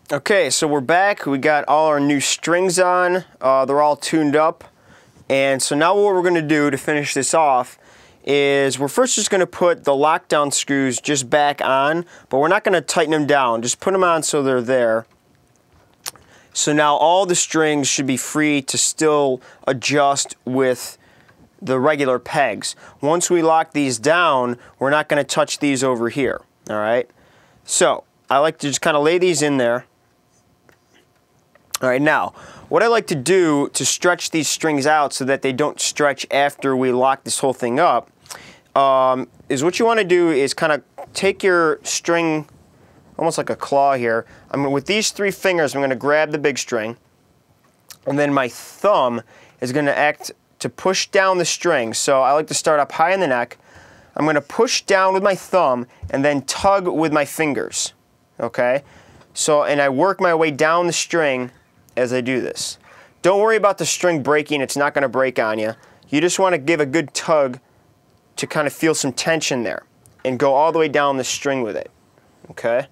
Okay, so we're back. We got all our new strings on. They're all tuned up. And so now what we're going to do to finish this off is we're first just going to put the lockdown screws just back on, but we're not going to tighten them down. Just put them on so they're there. So now all the strings should be free to still adjust with the regular pegs. Once we lock these down, we're not going to touch these over here. All right? So I like to just kind of lay these in there. All right, now, what I like to do to stretch these strings out so that they don't stretch after we lock this whole thing up is what you want to do is kind of take your string, almost like a claw here. With these 3 fingers, I'm going to grab the big string, and then my thumb is going to act to push down the string. So I like to start up high in the neck. I'm going to push down with my thumb and then tug with my fingers, okay? So, and I work my way down the string as I do this. Don't worry about the string breaking. It's not going to break on you. You just want to give a good tug to kind of feel some tension there and go all the way down the string with it. Okay?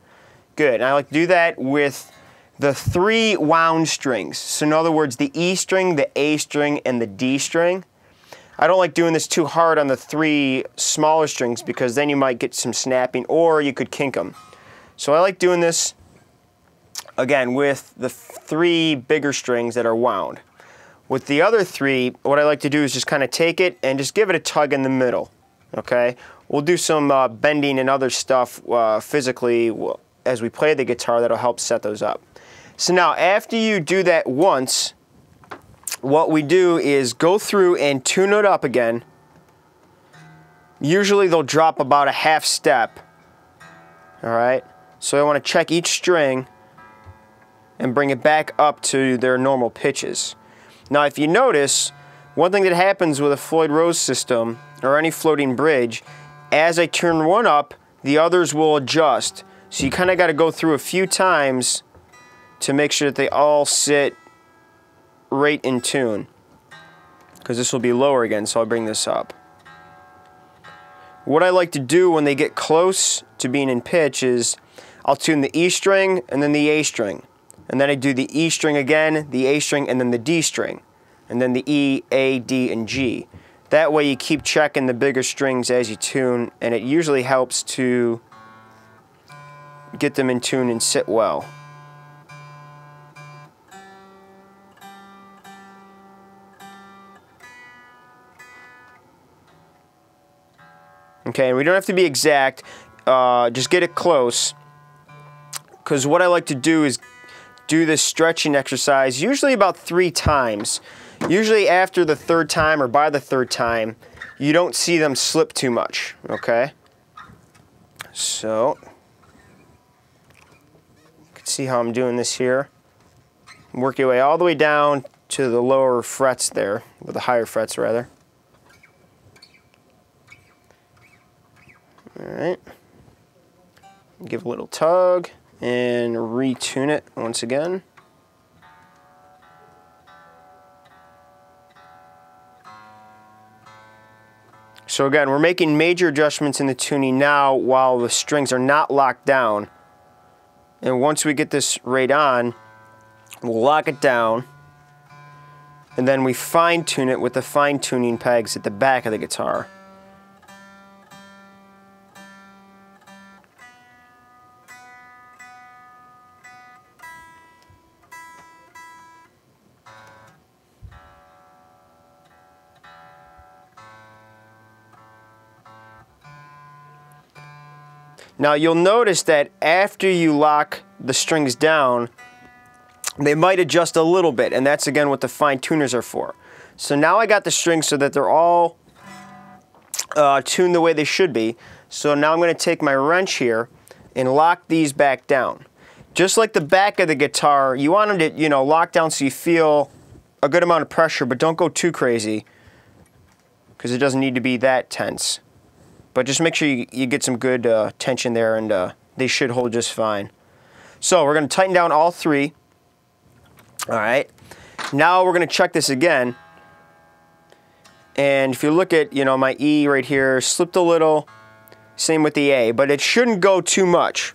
Good. And I like to do that with the 3 wound strings. So in other words, the E string, the A string, and the D string. I don't like doing this too hard on the 3 smaller strings because then you might get some snapping or you could kink them. So I like doing this again with the 3 bigger strings that are wound. With the other 3, what I like to do is just kind of take it and just give it a tug in the middle. Okay? We'll do some bending and other stuff physically as we play the guitar that'll help set those up. So now after you do that once, what we do is go through and tune it up again. Usually they'll drop about a half step. Alright? So I want to check each string and bring it back up to their normal pitches. Now if you notice, one thing that happens with a Floyd Rose system or any floating bridge, as I turn one up, the others will adjust. So you kind of got to go through a few times to make sure that they all sit right in tune. Because this will be lower again, so I'll bring this up. What I like to do when they get close to being in pitch is I'll tune the E string and then the A string. And then I do the E string again, the A string, and then the D string. And then the E, A, D, and G. That way you keep checking the bigger strings as you tune, and it usually helps to get them in tune and sit well. Okay, and we don't have to be exact, just get it close. Because what I like to do is do this stretching exercise usually about 3 times. Usually after the 3rd time or by the 3rd time, you don't see them slip too much, okay? So, you can see how I'm doing this here. Work your way all the way down to the lower frets there, or the higher frets rather. Alright. Give a little tug and retune it once again. So again, we're making major adjustments in the tuning now while the strings are not locked down. And once we get this right on, we'll lock it down. And then we fine tune it with the fine tuning pegs at the back of the guitar. Now you'll notice that after you lock the strings down, they might adjust a little bit, and that's again what the fine tuners are for. So now I got the strings so that they're all tuned the way they should be. So now I'm going to take my wrench here and lock these back down. Just like the back of the guitar, you want them to, lock down so you feel a good amount of pressure, but don't go too crazy because it doesn't need to be that tense. But just make sure you get some good tension there, and they should hold just fine. So we're going to tighten down all 3. All right. Now we're going to check this again. And if you look at, my E right here, slipped a little. Same with the A, but it shouldn't go too much.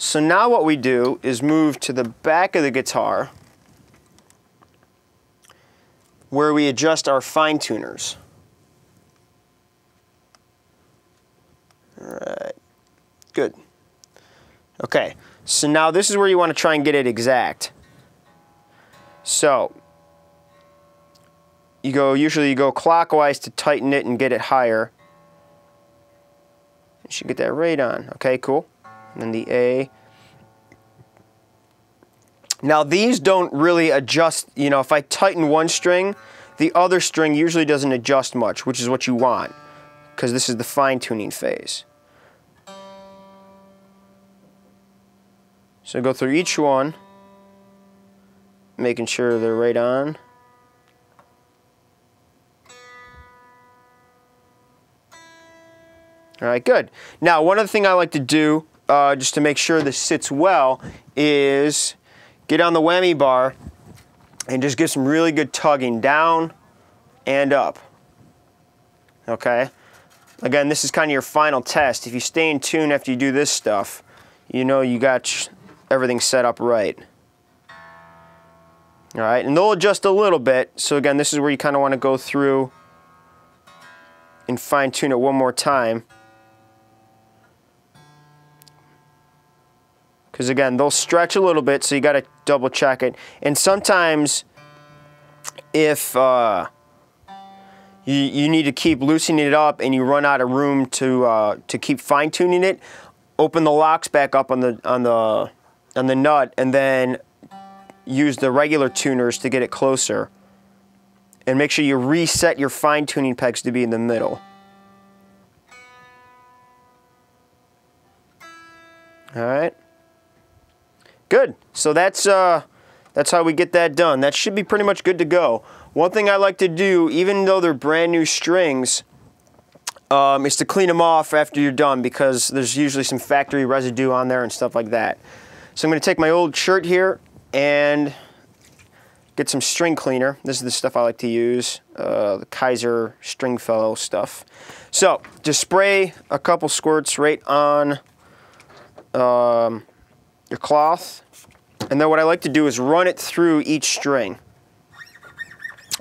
So now what we do is move to the back of the guitar where we adjust our fine tuners. All right, good. Okay, so now this is where you want to try and get it exact. So usually you go clockwise to tighten it and get it higher. You should get that right on. Okay, cool. And then the A. Now these don't really adjust, you know, if I tighten one string, the other string usually doesn't adjust much, which is what you want, because this is the fine tuning phase. So go through each one, making sure they're right on. All right, good. Now, one other thing I like to do, just to make sure this sits well, is get on the whammy bar and just give some really good tugging down and up. Okay? Again, this is kind of your final test. If you stay in tune after you do this stuff, you know you got everything set up right. All right, and they'll adjust a little bit. So again, this is where you kind of want to go through and fine tune it one more time. Because again, they'll stretch a little bit, so you got to double check it. And sometimes, if you need to keep loosening it up and you run out of room to keep fine tuning it, open the locks back up on the nut, and then use the regular tuners to get it closer. And make sure you reset your fine tuning pegs to be in the middle. All right. Good. So that's how we get that done. That should be pretty much good to go. One thing I like to do, even though they're brand new strings, is to clean them off after you're done, because there's usually some factory residue on there and stuff like that. So I'm going to take my old shirt here and get some string cleaner. This is the stuff I like to use, the Kaiser Stringfellow stuff. So just spray a couple squirts right on your cloth, and then what I like to do is run it through each string,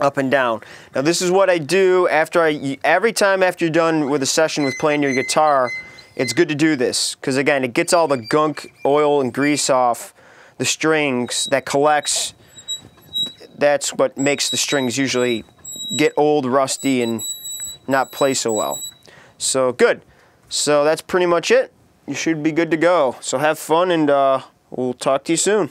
up and down. Now this is what I do every time after you're done with a session with playing your guitar. It's good to do this, because again, it gets all the gunk, oil, and grease off the strings that collects. That's what makes the strings usually get old, rusty, and not play so well. So good. So that's pretty much it. You should be good to go. So have fun, and we'll talk to you soon.